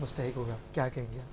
مستحق ہوگا، کیا کہیں گے آپ؟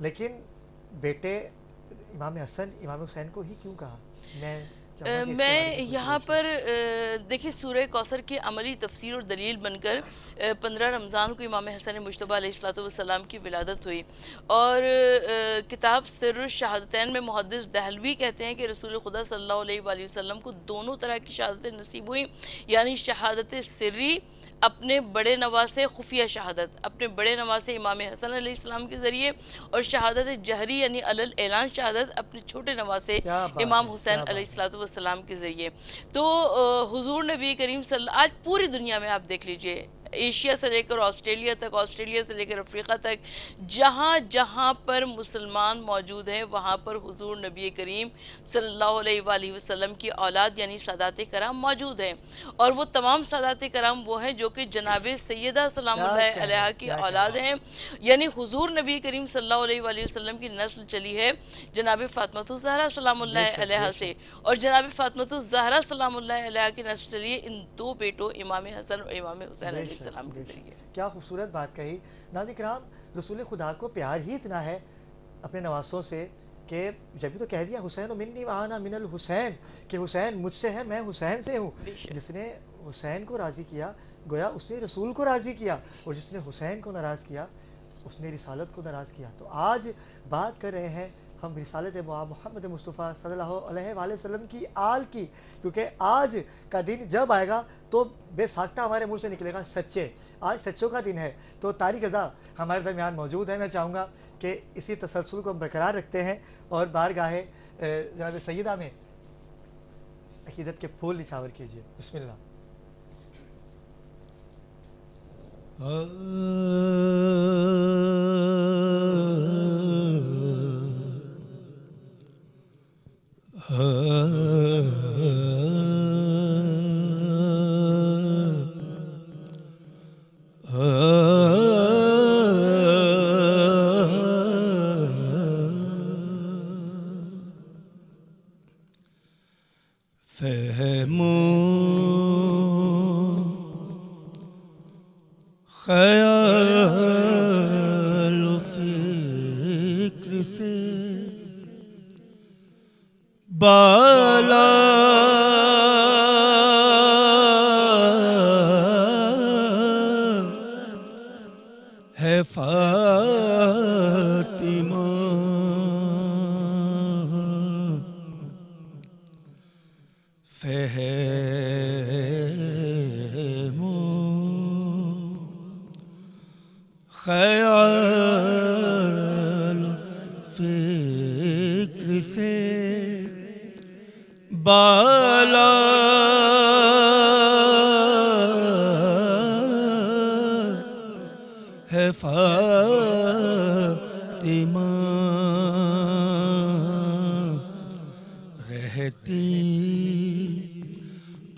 لیکن بیٹے امام حسن امام حسین کو ہی کیوں کہا؟ میں چاہوں گا کہ اس کے بارے میں میں یہاں پر دیکھیں سورہ کوثر کی عملی تفسیر اور دلیل بن کر 15 رمضان کو امام حسن مجتبیٰ علیہ السلام کی ولادت ہوئی، اور کتاب سر الشہادتین میں محدث دہلوی کہتے ہیں کہ رسول خدا صلی اللہ علیہ وآلہ وسلم کو دونوں طرح کی شہادتیں نصیب ہوئیں، یعنی شہادت سری اپنے بڑے نواسے خفیہ شہادت اپنے بڑے نواسے امام حسن علیہ السلام کے ذریعے، اور شہادت جہری یعنی علل اعلان شہادت اپنے چھوٹے نواسے کیا بات امام ہے، حسین کیا علیہ بات ہے۔ السلام کے ذریعے۔ تو حضور نبی کریم آج پوری دنیا میں آپ دیکھ لیجئے، ایشیا سے لے کر آسٹریلیا تک، آسٹریلیا سے لے کر افریقہ تک، جہاں جہاں پر مسلمان موجود ہیں وہاں پر حضور نبی کریم صلی اللہ علیہ وآلہ وسلم کی اولاد یعنی سادات کرام موجود ہیں، اور وہ تمام سادات کرام وہ ہیں جو کہ جناب سیدہ سلام کیا اللہ کہنا علیہ ہے، کی کیا کہنا اولاد ہے۔ ہیں، یعنی حضور نبی کریم صلی اللہ علیہ وآلہ وسلم کی نسل چلی ہے جناب فاطمہ الزہرا سلام بے اللہ شک، بے علیہ سے، شک۔ اور جناب فاطمہ الزہرا سلام اللہ علیہ کی نسل چلی ہے ان دو بیٹوں امام حسن اور امام حسین بے علیہ شک، السلام کے بے ذریعے۔ شک، کیا خوبصورت بات کہی۔ ناظرین کرام، رسول خدا کو پیار ہی اتنا ہے اپنے نواسوں سے کہ جبھی تو کہہ دیا حسین منی وآنا من الحسین، کہ حسین مجھ سے ہے، میں حسین سے ہوں۔ بے شک جس نے حسین کو راضی کیا گویا اس نے رسول کو راضی کیا، اور جس نے حسین کو ناراض کیا اس نے رسالت کو ناراض کیا۔ تو آج بات کر رہے ہیں ہم رسالت محمد مصطفیٰ صلی اللہ علیہ وآلہ وسلم کی آل کی، کیونکہ آج کا دن جب آئے گا تو بے ساختہ ہمارے منہ سے نکلے گا سچے۔ آج سچوں کا دن ہے، تو طارق رضا ہمارے درمیان موجود ہے۔ میں چاہوں گا کہ اسی تسلسل کو ہم برقرار رکھتے ہیں اور بارگاہ جناب سیدہ میں عقیدت کے پھول نچھاور کیجیے۔ بسم اللہ۔ خیال و فکر سے بالا ہے فاطمہ، فہم خیال فکر سے بالا ہے فاطمہ، رہتی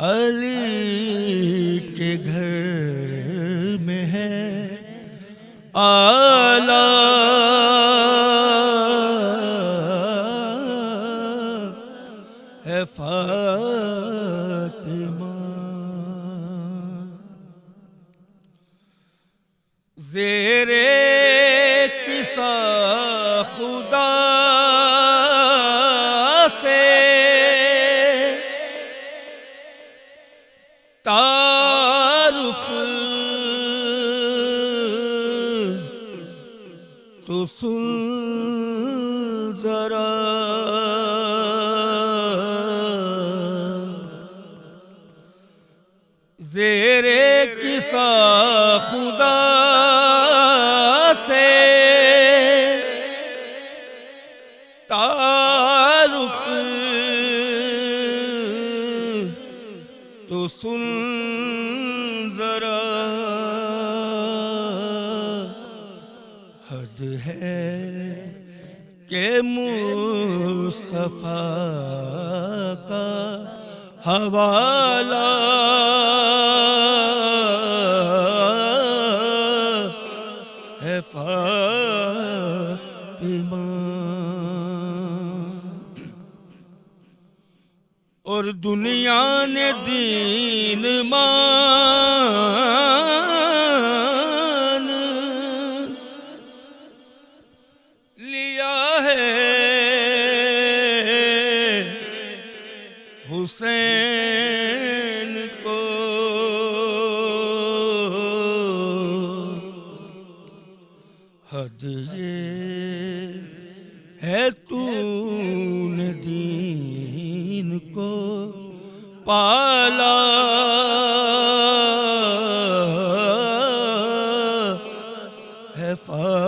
علی کے گھر میں ہے آلہ ہے فاطمہ، زیر کسا خدا سے تعارف تو سن ذرا، زیر کسا خدا سے تعارف تو سن ذرا، حد ہے کہ مصطفیٰ کا حوالہ ہے فاطمہ، اور دنیا نے دین مان لیا ہے حسین کو حد یہ ہے تو نے دین کو پالا ہے فاطمہ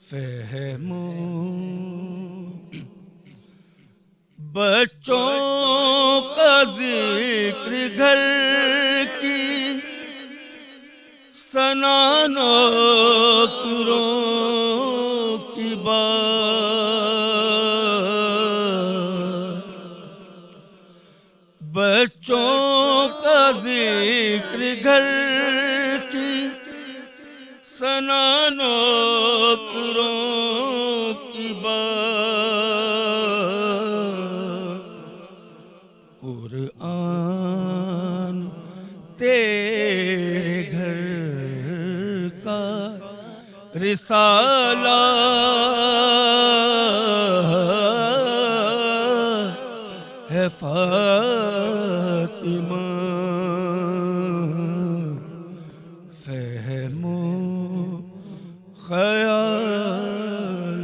فہمو بچوں کا ذکر گھر کی ثنا نوکروں کی بات بچوں کا ذکر گھر کی ثنا نوکروں کی بات قرآن تیرے گھر کا رسالہ ہے فاطمہ فہم و خیال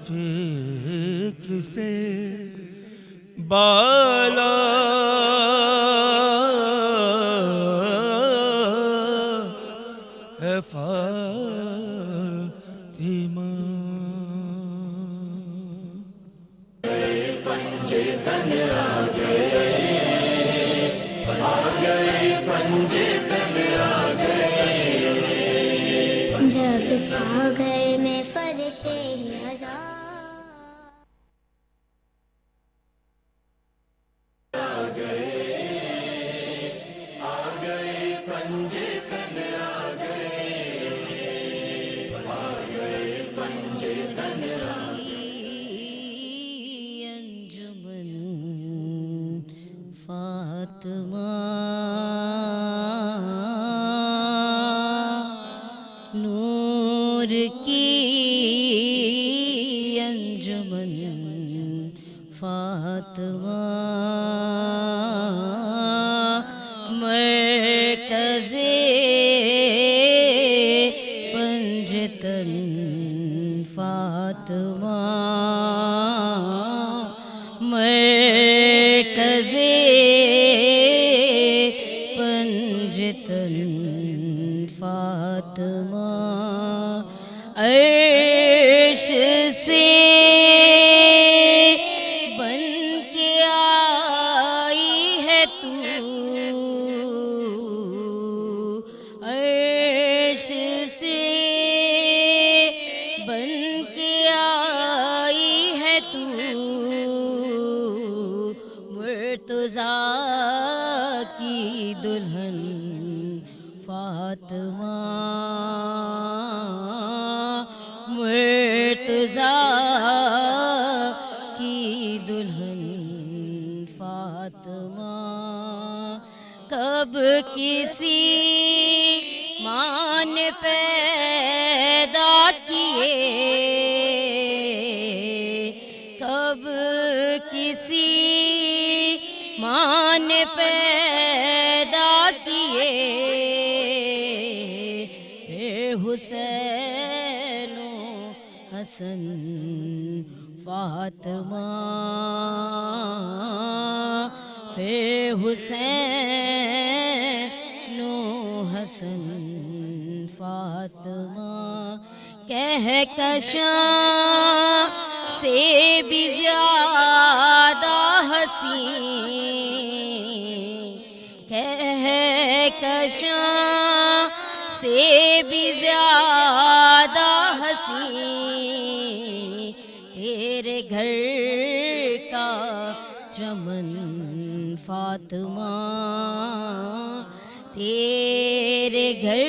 فکر سے بالا ہے فاطمہ جب تھا گھر میں فرش ہزار انجمن فاطمہ نور کی انجمن فاطمہ مرکز پنجتن فاطمہ مرکز پنجتن فاطمہ عرش سے بن کے آئی ہے تو عرش سے بن کے آئی ہے تو مرتضیٰ کی دلہن فاطمہ مرتضیٰ کی دلہن فاطمہ کب کسی ماں نے پیدا کیے کب کسی ماں نے پیدا کیے پھر حسین و حسن فاطمہ پھر حسین و حسن فاطمہ کہکشاں سے بھی زیادہ حسین کہکشاں سے بھی زیادہ حسین تیرے گھر کا چمن فاطمہ تیرے گھر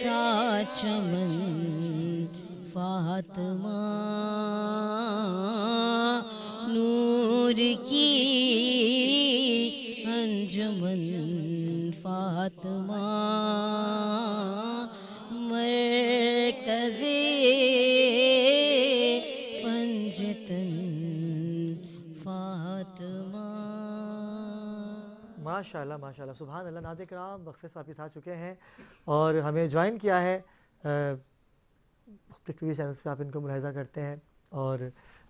کا چمن فاطمہ نور کی انجمن فاطمہ فاطمہ مرکز پنجتن فاطمہ. ماشاءاللہ ماشاءاللہ سبحان اللہ. ناظرین کرام وقفے سے واپس آ چکے ہیں اور ہمیں جوائن کیا ہے مختلف ٹی وی چینلز پہ آپ ان کو ملاحظہ کرتے ہیں اور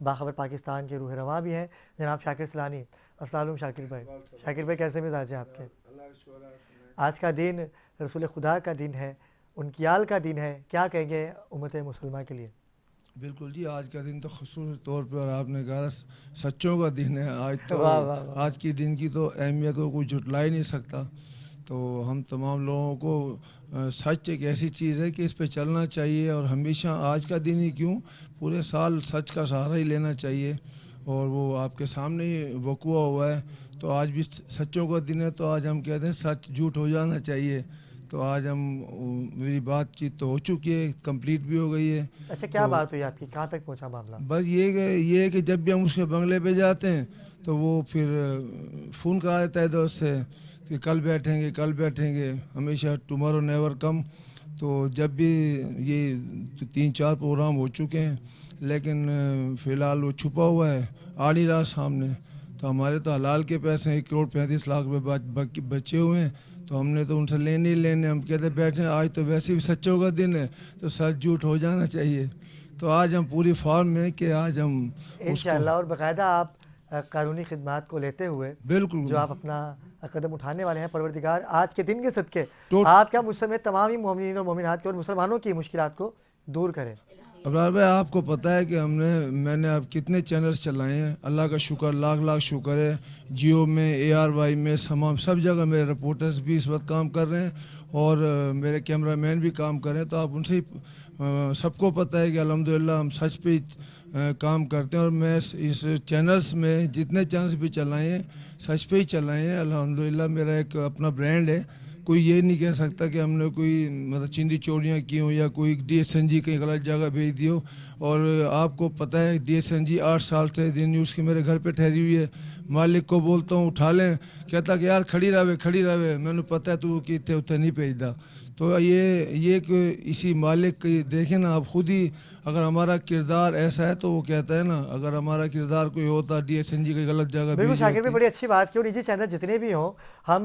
باخبر پاکستان کے روح رواں بھی ہیں جناب شاکر سیلانی. السلام علیکم شاکر بھائی. شاکر بھائی کیسے مزاج ہیں آپ کے؟ آج کا دن رسول خدا کا دن ہے, ان کی آل کا دن ہے, کیا کہیں گے امت مسلمہ کے لیے؟ بالکل جی, آج کا دن تو خصوصی طور پہ, اور آپ نے کہا سچوں کا دن ہے آج تو. واہ واہ واہ. آج کی دن کی تو اہمیت کو کوئی جھٹلا ہی نہیں سکتا. تو ہم تمام لوگوں کو سچ ایک ایسی چیز ہے کہ اس پہ چلنا چاہیے, اور ہمیشہ آج کا دن ہی کیوں پورے سال سچ کا سہارا ہی لینا چاہیے. اور وہ آپ کے سامنے ہی وقوع ہوا ہے, تو آج بھی سچوں کا دن ہے. تو آج ہم کہتے ہیں سچ جھوٹ ہو جانا چاہیے. تو آج میری بات چیت تو ہو چکی ہے, کمپلیٹ بھی ہو گئی ہے. اچھا کیا بات ہوئی آپ کی, کہاں تک پہنچا معاملہ؟ بس یہ ہے کہ جب بھی ہم اس کے بنگلے پہ جاتے ہیں تو وہ پھر فون کرا دیتا ہے دوست سے کہ کل بیٹھیں گے, ہمیشہ ٹمارو نیور کم. تو جب بھی یہ 3-4 پروگرام ہو چکے ہیں, لیکن فی الحال وہ چھپا ہوا ہے, آ نہیں رہا سامنے. تو ہمارے تو حلال کے پیسے 1,35,00,000 روپے بچے ہوئے ہیں, تو ہم نے تو ان سے لینے ہی لینے. ہم کہتے بیٹھے, آج تو ویسے بھی سچوں کا دن ہے تو سچ جھوٹ ہو جانا چاہیے. تو آج ہم پوری فارم میں کہ آج ہم انشاءاللہ, اور باقاعدہ آپ قانونی خدمات کو لیتے ہوئے بالکل جو آپ اپنا قدم اٹھانے والے ہیں, پروردگار آج کے دن کے صدقے آپ کیا مجھ سمیت تمام ہی مومنین اور مومنات کے اور مسلمانوں کی مشکلات کو دور کریں. ابرار بھائی, آپ کو پتہ ہے کہ میں نے اب کتنے چینلز چلائے ہیں. اللہ کا شکر, لاکھ شکر ہے. جیو میں, ARY میں, سب جگہ میرے رپورٹرز بھی اس وقت کام کر رہے ہیں, اور میرے کیمرہ مین بھی کام کر رہے ہیں. تو آپ ان سے سب کو پتہ ہے کہ الحمدللہ ہم سچ پہ کام کرتے ہیں. اور میں اس چینلز میں جتنے چینلز بھی چلائے ہیں سچ پہ ہی چلائے ہیں. الحمدللہ میرا ایک اپنا برانڈ ہے. کوئی یہ نہیں کہہ سکتا کہ ہم نے کوئی مطلب چندی چوریاں کی ہوں یا کوئی DSNG کہیں غلط جگہ بھیج دی ہو. اور آپ کو پتہ ہے DSNG 8 سال سے دن نیوز کی میرے گھر پہ ٹھہری ہوئی ہے. مالک کو بولتا ہوں اٹھا لیں, کہتا کہ یار کھڑی رہے, میں نے پتہ ہے تو کہ اتنے نہیں بھیجدا. تو یہ کہ اسی مالک کی دیکھیں نا آپ خود ہی, اگر ہمارا کردار ایسا ہے تو وہ کہتا ہے نا, اگر ہمارا کردار کوئی ہوتا DSNG کی غلط جگہ بالکل بھیج شاکر بھی ہوتی. بڑی اچھی بات کی. اور نجی چینل جتنے بھی ہوں, ہم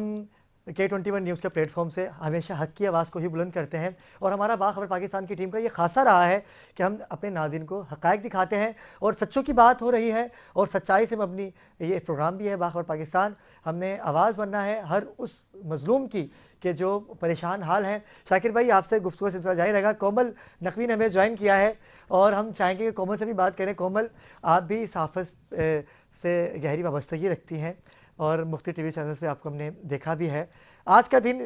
K21 نیوز کے پلیٹ فارم سے ہمیشہ حق کی آواز کو ہی بلند کرتے ہیں, اور ہمارا باخبر پاکستان کی ٹیم کا یہ خاصہ رہا ہے کہ ہم اپنے ناظرین کو حقائق دکھاتے ہیں, اور سچوں کی بات ہو رہی ہے اور سچائی سے مبنی یہ پروگرام بھی ہے باخبر پاکستان. ہم نے آواز بننا ہے ہر اس مظلوم کی کہ جو پریشان حال ہیں. شاکر بھائی آپ سے گفتگو سلسلہ جاری رہے گا. کومل نقوی نے ہمیں جوائن کیا ہے اور ہم چاہیں گے کہ کومل سے بھی بات کریں. کومل, آپ بھی صحافت سے گہری وابستگی رکھتی ہیں اور مختلف ٹی وی چینلز پہ آپ کو ہم نے دیکھا بھی ہے. آج کا دن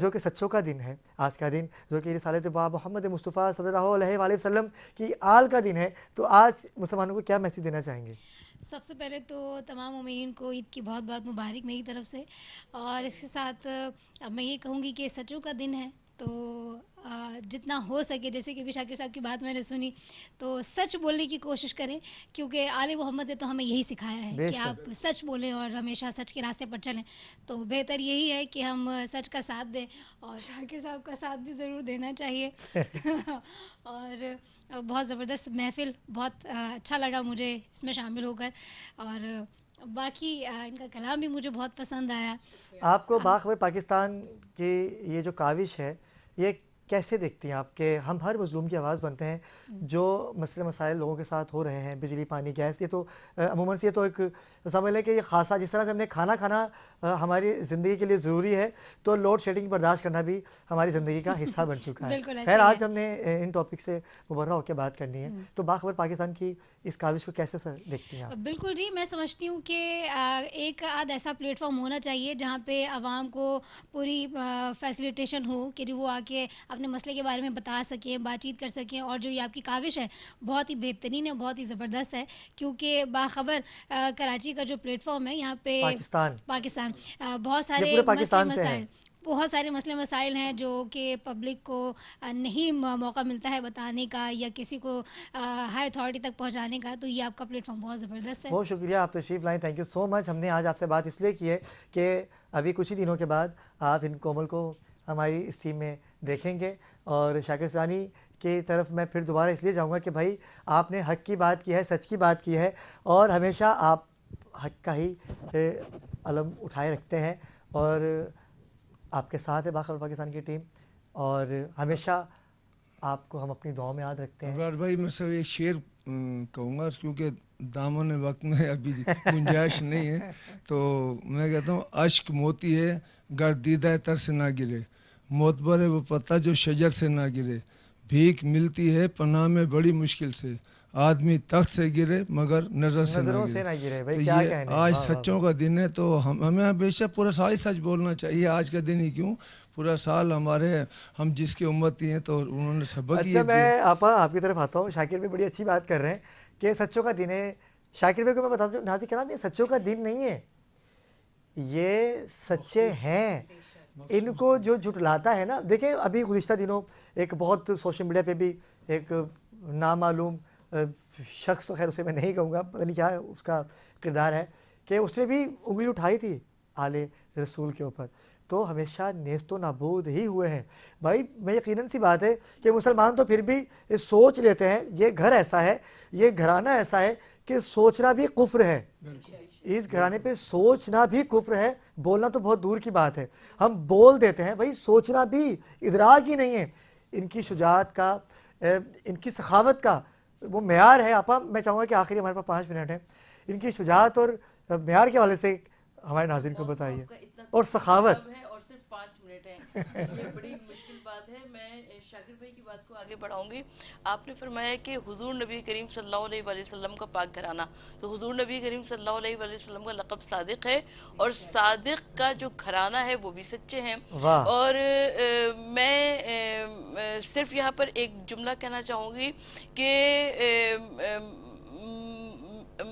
جو کہ سچوں کا دن ہے, آج کا دن جو کہ رسالت باب محمد مصطفیٰ صلی اللہ علیہ وآلہ وسلم کی آل کا دن ہے, تو آج مسلمانوں کو کیا میسیج دینا چاہیں گے؟ سب سے پہلے تو تمام مومنین کو عید کی بہت بہت مبارک میری طرف سے. اور اس کے ساتھ میں یہ کہوں گی کہ سچوں کا دن ہے, تو جتنا ہو سکے, جیسے کہ ابھی شاکر صاحب کی بات میں نے سنی, تو سچ بولنے کی کوشش کریں, کیونکہ آل محمد نے تو ہمیں یہی سکھایا ہے کہ آپ سچ بولیں اور ہمیشہ سچ کے راستے پر چلیں. تو بہتر یہی ہے کہ ہم سچ کا ساتھ دیں, اور شاکر صاحب کا ساتھ بھی ضرور دینا چاہیے. اور بہت زبردست محفل, بہت اچھا لگا مجھے اس میں شامل ہو کر, اور باقی ان کا کلام بھی مجھے بہت پسند آیا. آپ کو باخبر پاکستان کی یہ جو کاوش ہے یہ کیسے دیکھتی ہیں آپ کہ ہم ہر مظلوم کی آواز بنتے ہیں, جو مسئلے مسائل لوگوں کے ساتھ ہو رہے ہیں, بجلی پانی گیس, یہ تو عموماً سے یہ تو ایک سمجھ لیں کہ یہ خاصا, جس طرح سے ہم نے کھانا ہماری زندگی کے لیے ضروری ہے, تو لوڈ شیڈنگ برداشت کرنا بھی ہماری زندگی کا حصہ بن چکا ہے. خیر, آج ہم نے ان ٹاپک سے مبرہ ہو کے بات کرنی ہے, تو باخبر پاکستان کی اس کاوش کو کیسے دیکھتی ہیں آپ؟ بالکل جی, میں سمجھتی ہوں کہ ایک آدھ ایسا پلیٹ فارم ہونا چاہیے جہاں پہ عوام کو پوری فیسلیٹیشن ہو کہ جو وہ آ کے اپنے مسئلے کے بارے میں بتا سکیں, بات چیت کر سکیں. اور جو یہ آپ کی کاوش ہے بہت ہی بہترین ہے, بہت ہی زبردست ہے, کیونکہ باخبر کراچی کا جو پلیٹ فارم ہے یہاں پہ پاکستان بہت سارے مسئلے مسائل ہیں جو کہ پبلک کو نہیں موقع ملتا ہے بتانے کا یا کسی کو ہائی اتھارٹی تک پہنچانے کا. تو یہ آپ کا پلیٹ فارم بہت زبردست ہے. بہت شکریہ, آپ تشریف لائیں, تھینک یو سو مچ. ہم نے آج آپ سے بات اس لیے کی ہے کہ ابھی کچھ ہی دنوں کے بعد آپ ان کومل کو ہماری اس ٹیم میں دیکھیں گے. اور شاکر ثانی کی طرف میں پھر دوبارہ اس لیے جاؤں گا کہ بھائی آپ نے حق کی بات کی ہے, سچ کی بات کی ہے, اور ہمیشہ آپ حق کا ہی علم اٹھائے رکھتے ہیں, اور آپ کے ساتھ ہے باخبر پاکستان کی ٹیم, اور ہمیشہ آپ کو ہم اپنی دعاؤں میں یاد رکھتے ہیں. ابرار بھائی میں سب ایک شعر کہوں گا کیونکہ دامن وقت میں ابھی گنجائش نہیں ہے, تو میں کہتا ہوں اشک موتی ہے گر دیدہ تر سے نہ گرے, معتبر ہے وہ پتا جو شجر سے نہ گرے, بھیک ملتی ہے پناہ میں بڑی مشکل سے, آدمی تخت سے گرے مگر نظر سے نظروں نہ سے نہ گرے. گرے. تو بھائی کیا یہ کہنے, آج واہ واہ سچوں کا دن ہے, تو ہمیں ہمیشہ پورا سال ہی سچ بولنا چاہیے. آج کا دن ہی کیوں, پورا سال ہم جس کی امتی ہیں تو انہوں نے سبق یہ اچھا دیا. میں آپ کی طرف آتا ہوں. شاکر بھی بڑی اچھی بات کر رہے ہیں کہ سچوں کا دن ہے. شاکر بھائی کو میں بتا دوں ناظرین کرام, یہ سچوں کا دن نہیں ہے, یہ سچے ہیں. ان کو جو جھٹلاتا ہے نا, دیکھیں ابھی گزشتہ دنوں ایک بہت سوشل میڈیا پہ بھی ایک نامعلوم شخص, تو خیر اسے میں نہیں کہوں گا, پتہ نہیں کیا اس کا کردار ہے, کہ اس نے بھی انگلی اٹھائی تھی آل رسول کے اوپر, تو ہمیشہ نیست و نابود ہی ہوئے ہیں. بھائی میں یقیناً سی بات ہے کہ مسلمان تو پھر بھی سوچ لیتے ہیں, یہ گھر ایسا ہے, یہ گھرانہ ایسا ہے کہ سوچنا بھی کفر ہے. اس گھرانے پہ سوچنا بھی کفر ہے, بولنا تو بہت دور کی بات ہے, ہم بول دیتے ہیں. بھائی سوچنا بھی ادراک ہی نہیں ہے. ان کی شجاعت کا, ان کی سخاوت کا وہ معیار ہے. آپا میں چاہوں گا کہ آخری ہمارے پاس 5 منٹ ہیں, ان کی شجاعت اور معیار کے حوالے سے ہمارے ناظرین کو بتائیے. اور سخاوت اور صرف 5 منٹ ہیں, یہ بڑی مشکل بات ہے. میں شاکر بھائی کی بات کو آگے بڑھاؤں گی. آپ نے فرمایا کہ حضور نبی کریم صلی اللہ علیہ وآلہ وسلم کا پاک گھرانہ, تو حضور نبی کریم صلی اللہ علیہ وآلہ وسلم کا لقب صادق ہے, اور صادق کا جو گھرانہ ہے وہ بھی سچے ہیں. واہ. اور میں صرف یہاں پر ایک جملہ کہنا چاہوں گی کہ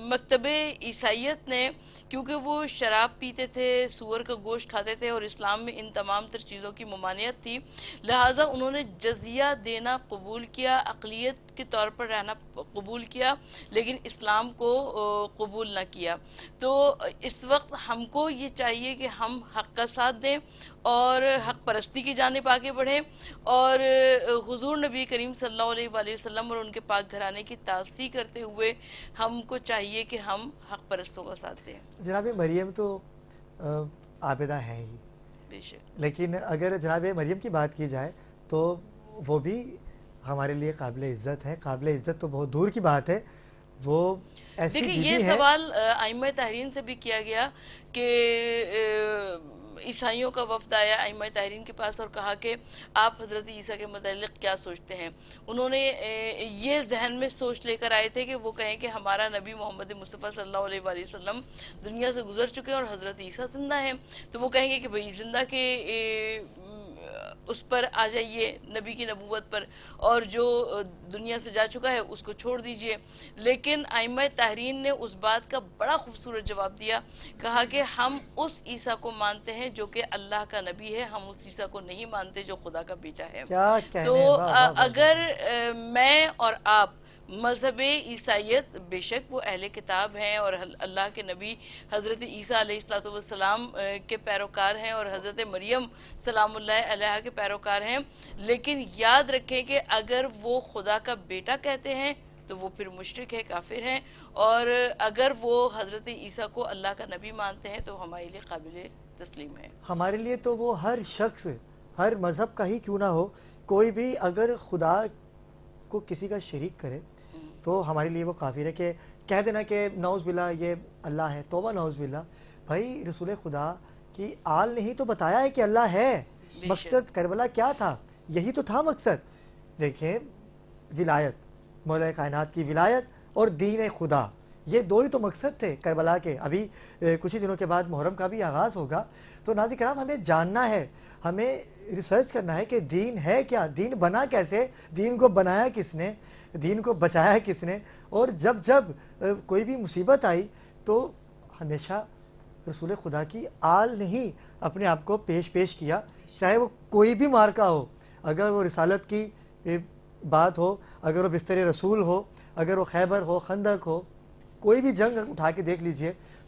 مکتب عیسائیت نے, کیونکہ وہ شراب پیتے تھے, سور کا گوشت کھاتے تھے, اور اسلام میں ان تمام تر چیزوں کی ممانعت تھی, لہٰذا انہوں نے جزیہ دینا قبول کیا, اقلیت کے طور پر رہنا قبول کیا, لیکن اسلام کو قبول نہ کیا. تو اس وقت ہم کو یہ چاہیے کہ ہم حق کا ساتھ دیں اور حق پرستی کی جانب آگے بڑھیں, اور حضور نبی کریم صلی اللہ علیہ وآلہ وسلم اور ان کے پاک گھرانے کی تعظیم کرتے ہوئے ہم کو چاہیے کہ ہم حق پرستوں کا ساتھ دیں. جناب مریم تو عابدہ ہے ہی, بے شک. لیکن اگر جناب مریم کی بات کی جائے تو وہ بھی ہمارے لیے قابل عزت ہے. قابل عزت تو بہت دور کی بات ہے, وہ ایسی دیکھیں بیوی یہ ہے. سوال ائمہ طاہرین سے بھی کیا گیا کہ عیسائیوں کا وفد آیا ائمہ طاہرین کے پاس اور کہا کہ آپ حضرت عیسیٰ کے متعلق کیا سوچتے ہیں. انہوں نے یہ ذہن میں سوچ لے کر آئے تھے کہ وہ کہیں کہ ہمارا نبی محمد مصطفیٰ صلی اللہ علیہ وآلہ وسلم دنیا سے گزر چکے ہیں اور حضرت عیسیٰ زندہ ہیں, تو وہ کہیں گے کہ بھئی زندہ کے اس پر آ جائیے, نبی کی نبوت پر, اور جو دنیا سے جا چکا ہے اس کو چھوڑ دیجئے. لیکن ائمہ طاہرین نے اس بات کا بڑا خوبصورت جواب دیا, کہا کہ ہم اس عیسیٰ کو مانتے ہیں جو کہ اللہ کا نبی ہے, ہم اس عیسیٰ کو نہیں مانتے جو خدا کا بیٹا ہے. کیا کہنے, تو واہ واہ واہ. اگر میں اور آپ مذہب عیسائیت, بے شک وہ اہل کتاب ہیں اور اللہ کے نبی حضرت عیسیٰ علیہ السلام کے پیروکار ہیں اور حضرت مریم سلام اللہ علیہ کے پیروکار ہیں, لیکن یاد رکھیں کہ اگر وہ خدا کا بیٹا کہتے ہیں تو وہ پھر مشرک ہے, کافر ہیں, اور اگر وہ حضرت عیسیٰ کو اللہ کا نبی مانتے ہیں تو ہمارے لیے قابل تسلیم ہے. ہمارے لیے تو وہ ہر شخص, ہر مذہب کا ہی کیوں نہ ہو, کوئی بھی اگر خدا کو کسی کا شریک کرے تو ہمارے لیے وہ کافر ہے. کہ کہہ دینا کہ نعوذ باللہ یہ اللہ ہے, توبہ نعوذ باللہ. بھائی رسول خدا کی آل نے ہی تو بتایا ہے کہ اللہ ہے. مقصد کربلا کیا تھا, یہی تو تھا مقصد. دیکھیں ولایت, مولا کائنات کی ولایت اور دین خدا, یہ دو ہی تو مقصد تھے کربلا کے. ابھی کچھ ہی دنوں کے بعد محرم کا بھی آغاز ہوگا, تو ناظرین کرام ہمیں جاننا ہے, ہمیں ریسرچ کرنا ہے کہ دین ہے کیا, دین بنا کیسے, دین کو بنایا کس نے, دین کو بچایا کس نے. اور جب جب کوئی بھی مصیبت آئی تو ہمیشہ رسول خدا کی آل نے ہی اپنے آپ کو پیش کیا, چاہے وہ کوئی بھی مارکا ہو, اگر وہ رسالت کی بات ہو, اگر وہ بستر رسول ہو, اگر وہ خیبر ہو, خندق ہو, کوئی بھی جنگ اٹھا کے دیکھ لیجئے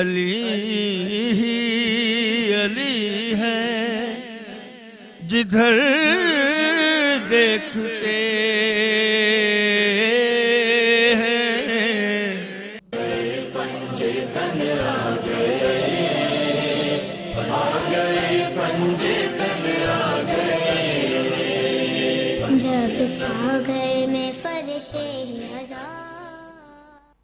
علی ہی علی ہے، جدھر دیکھتے ہیں۔ جب چھا گھر میں فرشے ہزار